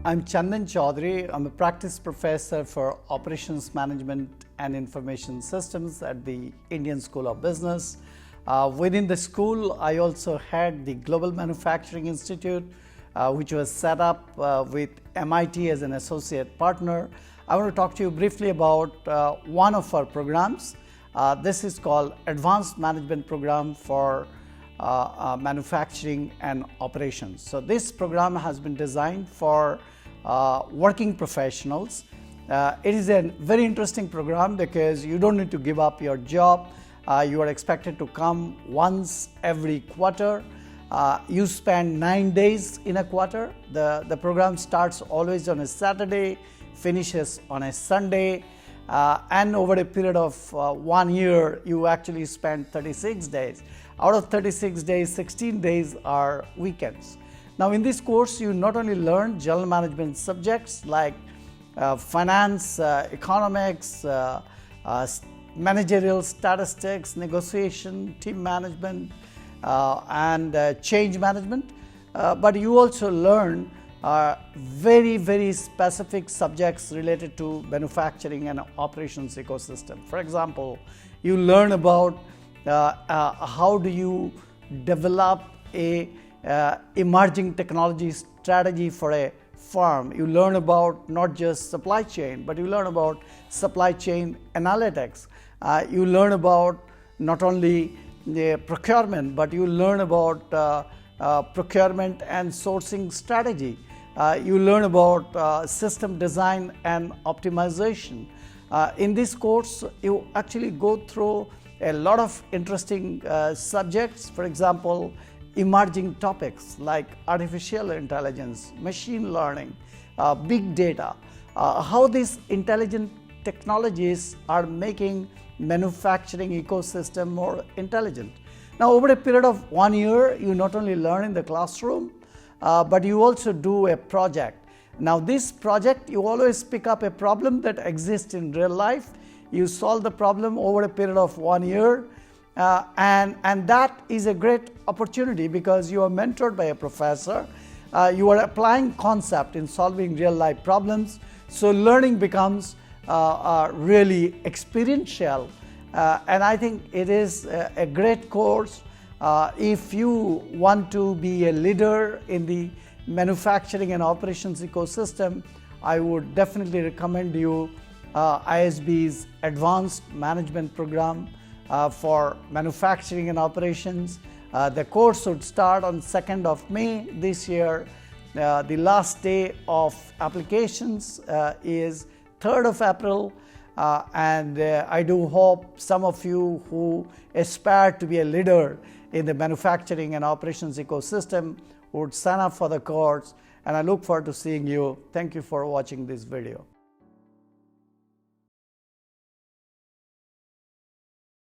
I'm Chandan Chowdhury. I'm a practice professor for Operations Management and Information Systems at the Indian School of Business. Within the school, I also had the Global Manufacturing Institute, which was set up with MIT as an associate partner. I want to talk to you briefly about one of our programs. This is called Advanced Management Program for Manufacturing and Operations. So this program has been designed for working professionals. It is a very interesting program because you don't need to give up your job. You are expected to come once every quarter. You spend 9 days in a quarter. The program starts always on a Saturday, finishes on a Sunday, and over a period of 1 year, you actually spend 36 days. Out of 36 days, 16 days are weekends. Now in this course, you not only learn general management subjects like finance, economics, managerial statistics, negotiation, team management, and change management, but you also learn very specific subjects related to manufacturing and operations ecosystem. For example, you learn about how do you develop a emerging technology strategy for a firm. You learn about not just supply chain, but you learn about supply chain analytics. You learn about not only the procurement, but you learn about procurement and sourcing strategy. You learn about system design and optimization. In this course, you actually go through a lot of interesting subjects. For example, emerging topics like artificial intelligence, machine learning, big data, how these intelligent technologies are making manufacturing ecosystem more intelligent. Now, over a period of 1 year, you not only learn in the classroom, but you also do a project. Now, this project, you always pick up a problem that exists in real life. You solve the problem over a period of 1 year, and that is a great opportunity because you are mentored by a professor. You are applying concept in solving real life problems. So learning becomes really experiential, and I think it is a great course. If you want to be a leader in the manufacturing and operations ecosystem, I would definitely recommend you ISB's Advanced Management Program for Manufacturing and Operations. The course would start on 2nd of May this year. The last day of applications is 3rd of April, and I do hope some of you who aspire to be a leader in the manufacturing and operations ecosystem would sign up for the course, and I look forward to seeing you. Thank you for watching this video.